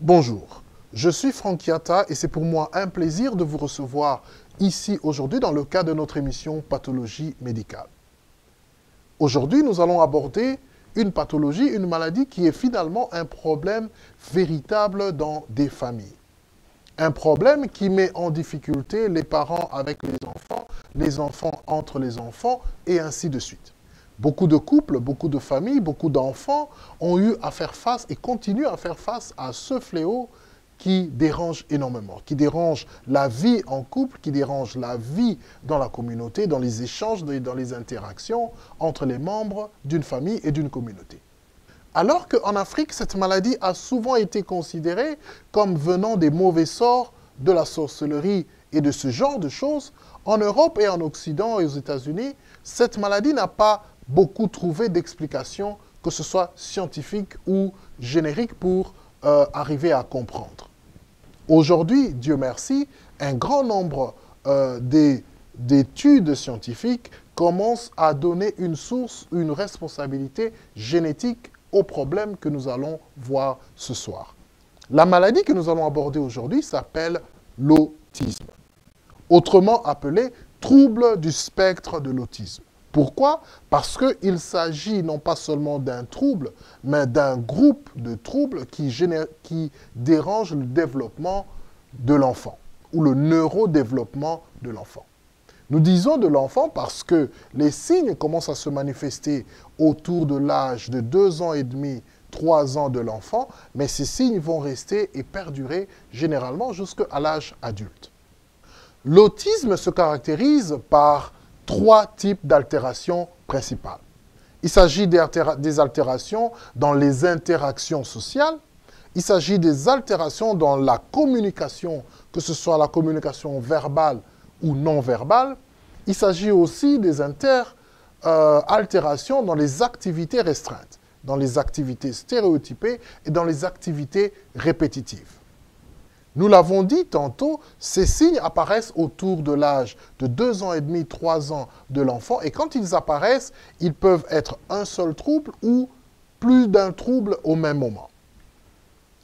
Bonjour, je suis Franck Yatta et c'est pour moi un plaisir de vous recevoir ici aujourd'hui dans le cadre de notre émission Pathologie médicale. Aujourd'hui, nous allons aborder une pathologie, une maladie qui est finalement un problème véritable dans des familles. Un problème qui met en difficulté les parents avec les enfants entre les enfants et ainsi de suite. Beaucoup de couples, beaucoup de familles, beaucoup d'enfants ont eu à faire face et continuent à faire face à ce fléau qui dérange énormément, qui dérange la vie en couple, qui dérange la vie dans la communauté, dans les échanges, dans les interactions entre les membres d'une famille et d'une communauté. Alors qu'en Afrique, cette maladie a souvent été considérée comme venant des mauvais sorts de la sorcellerie et de ce genre de choses, en Europe et en Occident et aux États-Unis, cette maladie n'a pas beaucoup trouvé d'explications, que ce soit scientifiques ou génériques, pour arriver à comprendre. Aujourd'hui, Dieu merci, un grand nombre d'études scientifiques commencent à donner une source, une responsabilité génétique aux problèmes que nous allons voir ce soir. La maladie que nous allons aborder aujourd'hui s'appelle l'autisme, autrement appelé trouble du spectre de l'autisme. Pourquoi? Parce qu'il s'agit non pas seulement d'un trouble, mais d'un groupe de troubles qui dérangent le développement de l'enfant, ou le neurodéveloppement de l'enfant. Nous disons de l'enfant parce que les signes commencent à se manifester autour de l'âge de 2 ans et demi, 3 ans de l'enfant, mais ces signes vont rester et perdurer généralement jusqu'à l'âge adulte. L'autisme se caractérise par 3 types d'altérations principales. Il s'agit des altérations dans les interactions sociales, il s'agit des altérations dans la communication, que ce soit la communication verbale ou non verbale. Il s'agit aussi des altérations dans les activités restreintes, dans les activités stéréotypées et dans les activités répétitives. Nous l'avons dit tantôt, ces signes apparaissent autour de l'âge de 2 ans et demi, 3 ans de l'enfant. Et quand ils apparaissent, ils peuvent être un seul trouble ou plus d'un trouble au même moment.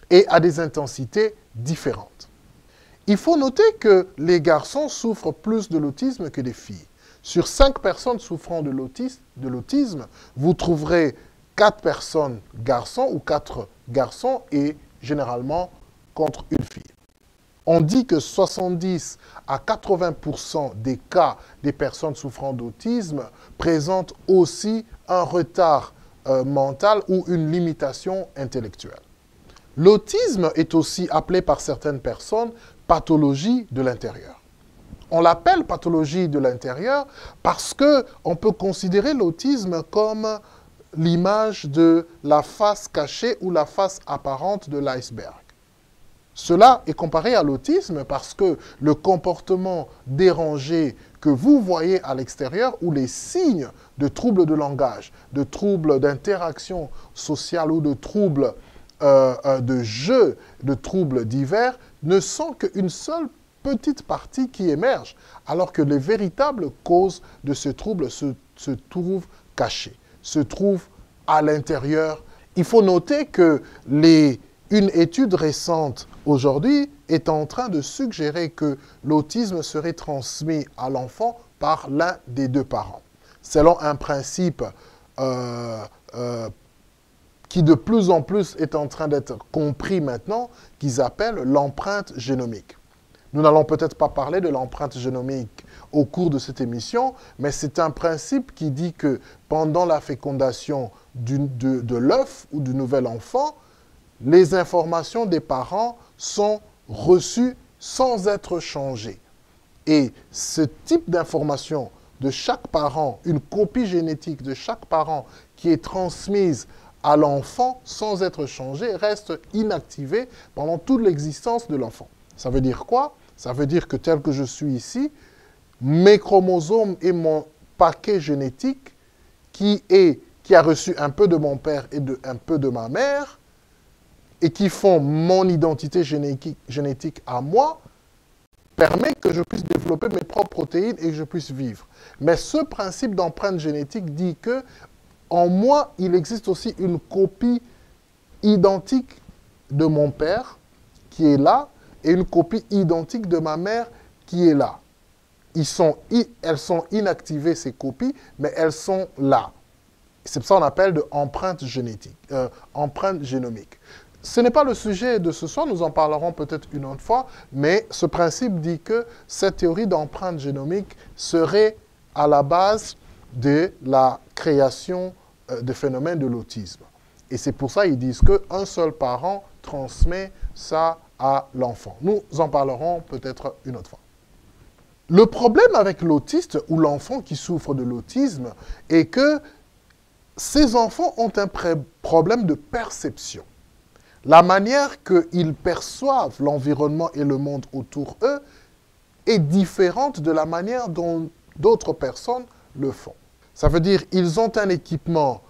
Et à des intensités différentes. Il faut noter que les garçons souffrent plus de l'autisme que les filles. Sur 5 personnes souffrant de l'autisme, vous trouverez 4 personnes garçons ou 4 garçons et généralement contre une fille. On dit que 70 à 80% des cas des personnes souffrant d'autisme présentent aussi un retard mental ou une limitation intellectuelle. L'autisme est aussi appelé par certaines personnes pathologie de l'intérieur. On l'appelle pathologie de l'intérieur parce qu'on peut considérer l'autisme comme l'image de la face cachée ou la face apparente de l'iceberg. Cela est comparé à l'autisme parce que le comportement dérangé que vous voyez à l'extérieur ou les signes de troubles de langage, de troubles d'interaction sociale ou de troubles de jeu, de troubles divers, ne sont qu'une seule petite partie qui émerge, alors que les véritables causes de ce trouble se trouvent cachées, se trouvent à l'intérieur. Il faut noter que une étude récente aujourd'hui est en train de suggérer que l'autisme serait transmis à l'enfant par l'un des 2 parents, selon un principe qui de plus en plus est en train d'être compris maintenant, qu'ils appellent l'empreinte génomique. Nous n'allons peut-être pas parler de l'empreinte génomique au cours de cette émission, mais c'est un principe qui dit que pendant la fécondation de l'œuf ou du nouvel enfant, les informations des parents sont reçues sans être changées. Et ce type d'information de chaque parent, une copie génétique de chaque parent qui est transmise à l'enfant sans être changée, reste inactivée pendant toute l'existence de l'enfant. Ça veut dire quoi? Ça veut dire que tel que je suis ici, mes chromosomes et mon paquet génétique qui a reçu un peu de mon père et un peu de ma mère, et qui font mon identité génétique à moi, permet que je puisse développer mes propres protéines et que je puisse vivre. Mais ce principe d'empreinte génétique dit que en moi, il existe aussi une copie identique de mon père qui est là et une copie identique de ma mère qui est là. Elles sont inactivées, ces copies, mais elles sont là. C'est pour ça qu'on appelle de empreinte génétique, empreinte génomique. Ce n'est pas le sujet de ce soir, nous en parlerons peut-être une autre fois, mais ce principe dit que cette théorie d'empreinte génomique serait à la base de la création de phénomènes de l'autisme. Et c'est pour ça qu'ils disent qu'un seul parent transmet ça à l'enfant. Nous en parlerons peut-être une autre fois. Le problème avec l'autiste ou l'enfant qui souffre de l'autisme est que ces enfants ont un problème de perception. La manière qu'ils perçoivent l'environnement et le monde autour d'eux est différente de la manière dont d'autres personnes le font. Ça veut dire qu'ils ont un équipement.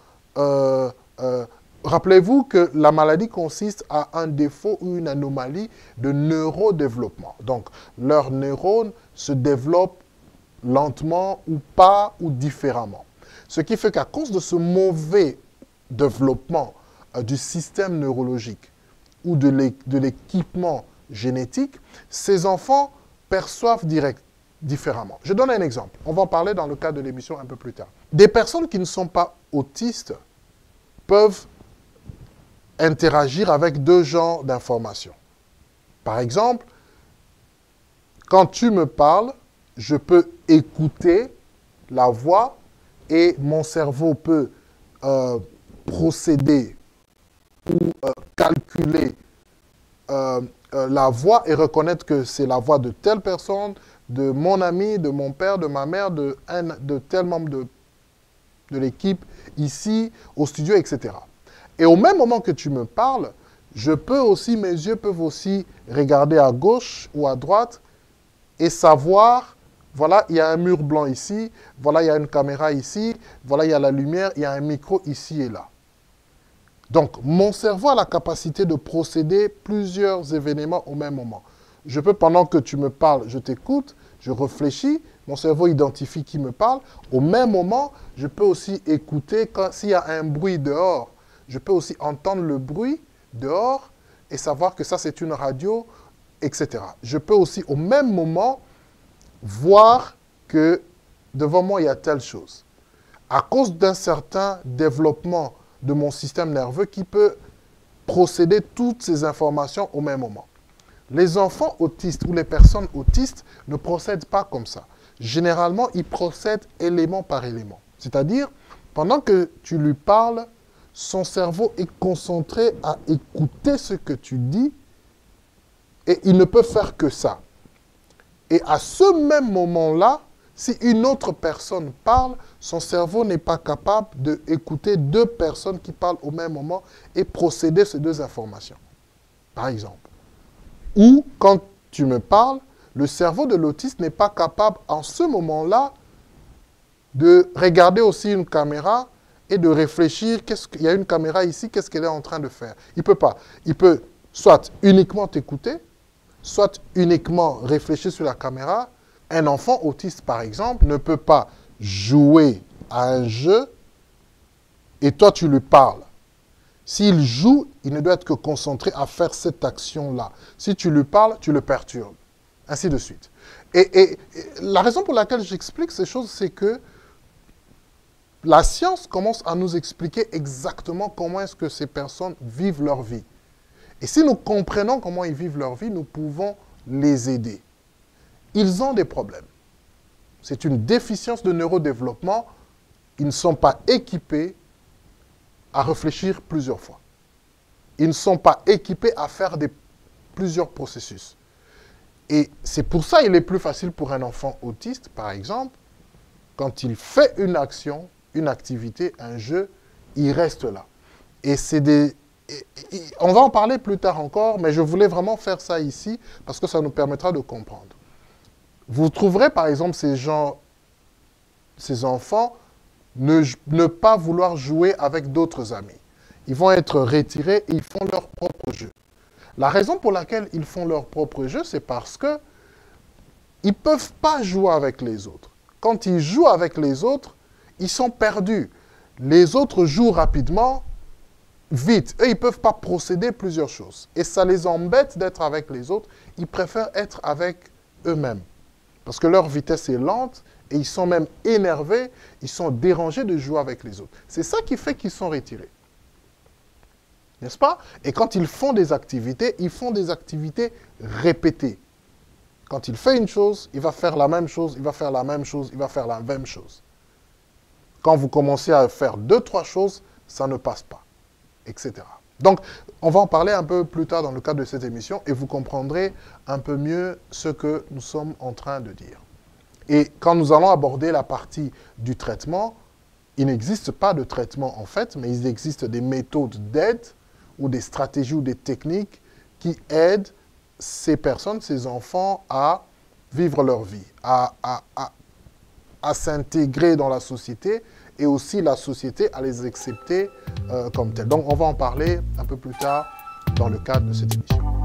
Rappelez-vous que la maladie consiste à un défaut ou une anomalie de neurodéveloppement. Donc, leurs neurones se développent lentement ou pas ou différemment. Ce qui fait qu'à cause de ce mauvais développement du système neurologique ou de l'équipement génétique, ces enfants perçoivent différemment. Je donne un exemple. On va en parler dans le cadre de l'émission un peu plus tard. Des personnes qui ne sont pas autistes peuvent interagir avec deux genres d'informations. Par exemple, quand tu me parles, je peux écouter la voix et mon cerveau peut procéder ou calculer la voix et reconnaître que c'est la voix de telle personne, de mon ami, de mon père, de ma mère, de tel membre de l'équipe ici, au studio, etc. Et au même moment que tu me parles, mes yeux peuvent aussi regarder à gauche ou à droite et savoir, voilà, il y a un mur blanc ici, voilà, il y a une caméra ici, voilà, il y a la lumière, il y a un micro ici et là. Donc, mon cerveau a la capacité de procéder plusieurs événements au même moment. Je peux, pendant que tu me parles, je t'écoute, je réfléchis, mon cerveau identifie qui me parle. Au même moment, je peux aussi écouter s'il y a un bruit dehors. Je peux aussi entendre le bruit dehors et savoir que ça, c'est une radio, etc. Je peux aussi, au même moment, voir que devant moi, il y a telle chose. À cause d'un certain développement de mon système nerveux qui peut procéder toutes ces informations au même moment. Les enfants autistes ou les personnes autistes ne procèdent pas comme ça. Généralement, ils procèdent élément par élément. C'est-à-dire, pendant que tu lui parles, son cerveau est concentré à écouter ce que tu dis et il ne peut faire que ça. Et à ce même moment-là, si une autre personne parle, son cerveau n'est pas capable d'écouter deux personnes qui parlent au même moment et procéder ces deux informations, par exemple. Ou, quand tu me parles, le cerveau de l'autiste n'est pas capable, en ce moment-là, de regarder aussi une caméra et de réfléchir, il y a une caméra ici, qu'est-ce qu'elle est en train de faire? Il ne peut pas. Il peut soit uniquement t'écouter, soit uniquement réfléchir sur la caméra. Un enfant autiste, par exemple, ne peut pas jouer à un jeu et toi, tu lui parles. S'il joue, il ne doit être que concentré à faire cette action-là. Si tu lui parles, tu le perturbes. Ainsi de suite. Et la raison pour laquelle j'explique ces choses, c'est que la science commence à nous expliquer exactement comment est-ce que ces personnes vivent leur vie. Et si nous comprenons comment ils vivent leur vie, nous pouvons les aider. Ils ont des problèmes. C'est une déficience de neurodéveloppement. Ils ne sont pas équipés à réfléchir plusieurs fois. Ils ne sont pas équipés à faire plusieurs processus. Et c'est pour ça qu'il est plus facile pour un enfant autiste, par exemple, quand il fait une action, une activité, un jeu, il reste là. Et on va en parler plus tard encore, mais je voulais vraiment faire ça ici parce que ça nous permettra de comprendre. Vous trouverez par exemple ces enfants ne pas vouloir jouer avec d'autres amis. Ils vont être retirés et ils font leur propre jeu. La raison pour laquelle ils font leur propre jeu, c'est parce qu'ils ne peuvent pas jouer avec les autres. Quand ils jouent avec les autres, ils sont perdus. Les autres jouent rapidement, vite. Eux, ils ne peuvent pas procéder plusieurs choses. Et ça les embête d'être avec les autres. Ils préfèrent être avec eux-mêmes. Parce que leur vitesse est lente et ils sont même énervés, ils sont dérangés de jouer avec les autres. C'est ça qui fait qu'ils sont retirés. N'est-ce pas? Et quand ils font des activités, ils font des activités répétées. Quand il fait une chose, il va faire la même chose, il va faire la même chose, il va faire la même chose. Quand vous commencez à faire 2-3 choses, ça ne passe pas, etc. Donc, on va en parler un peu plus tard dans le cadre de cette émission et vous comprendrez un peu mieux ce que nous sommes en train de dire. Et quand nous allons aborder la partie du traitement, il n'existe pas de traitement en fait, mais il existe des méthodes d'aide ou des stratégies ou des techniques qui aident ces personnes, ces enfants à vivre leur vie, à s'intégrer dans la société et aussi la société à les accepter comme tels. Donc on va en parler un peu plus tard dans le cadre de cette émission.